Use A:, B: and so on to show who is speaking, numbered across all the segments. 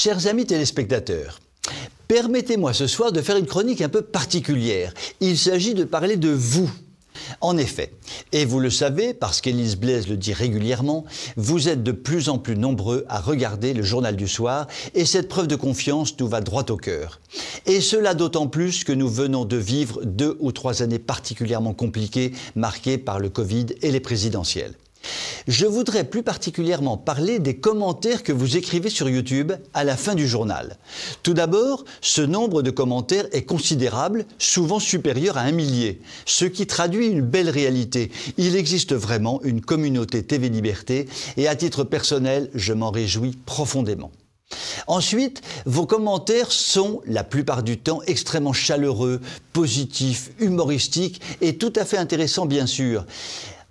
A: Chers amis téléspectateurs, permettez-moi ce soir de faire une chronique un peu particulière. Il s'agit de parler de vous. En effet, et vous le savez parce qu'Élise Blaise le dit régulièrement, vous êtes de plus en plus nombreux à regarder le Journal du Soir et cette preuve de confiance nous va droit au cœur. Et cela d'autant plus que nous venons de vivre 2 ou 3 années particulièrement compliquées marquées par le Covid et les présidentielles. Je voudrais plus particulièrement parler des commentaires que vous écrivez sur YouTube à la fin du journal. Tout d'abord, ce nombre de commentaires est considérable, souvent supérieur à 1 millier, ce qui traduit une belle réalité. Il existe vraiment une communauté TV Liberté et à titre personnel, je m'en réjouis profondément. Ensuite, vos commentaires sont, la plupart du temps, extrêmement chaleureux, positifs, humoristiques et tout à fait intéressants bien sûr.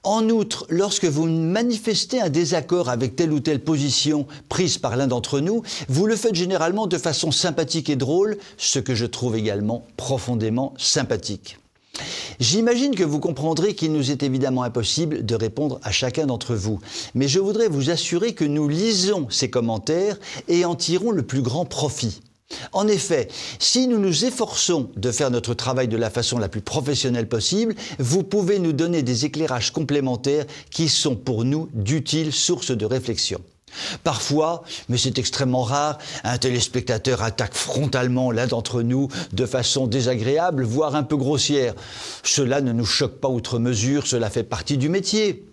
A: En outre, lorsque vous manifestez un désaccord avec telle ou telle position prise par l'un d'entre nous, vous le faites généralement de façon sympathique et drôle, ce que je trouve également profondément sympathique. J'imagine que vous comprendrez qu'il nous est évidemment impossible de répondre à chacun d'entre vous, mais je voudrais vous assurer que nous lisons ces commentaires et en tirons le plus grand profit. En effet, si nous nous efforçons de faire notre travail de la façon la plus professionnelle possible, vous pouvez nous donner des éclairages complémentaires qui sont pour nous d'utiles sources de réflexion. Parfois, mais c'est extrêmement rare, un téléspectateur attaque frontalement l'un d'entre nous de façon désagréable, voire un peu grossière. Cela ne nous choque pas outre mesure, cela fait partie du métier.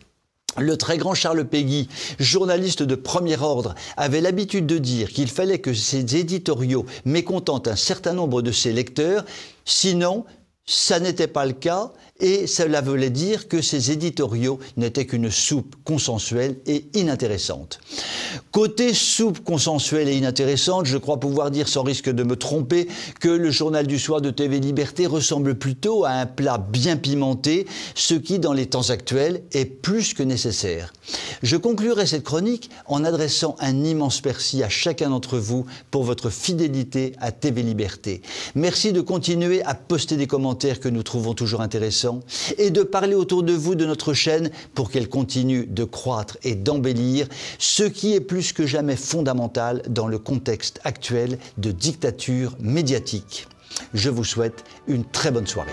A: Le très grand Charles Péguy, journaliste de premier ordre, avait l'habitude de dire qu'il fallait que ses éditoriaux mécontentent un certain nombre de ses lecteurs, sinon ça n'était pas le cas et cela voulait dire que ces éditoriaux n'étaient qu'une soupe consensuelle et inintéressante. Côté soupe consensuelle et inintéressante, je crois pouvoir dire sans risque de me tromper que le Journal du Soir de TV Liberté ressemble plutôt à un plat bien pimenté, ce qui dans les temps actuels est plus que nécessaire. Je conclurai cette chronique en adressant un immense merci à chacun d'entre vous pour votre fidélité à TV Liberté. Merci de continuer à poster des commentaires que nous trouvons toujours intéressants et de parler autour de vous de notre chaîne pour qu'elle continue de croître et d'embellir, ce qui est plus que jamais fondamental dans le contexte actuel de dictature médiatique. Je vous souhaite une très bonne soirée.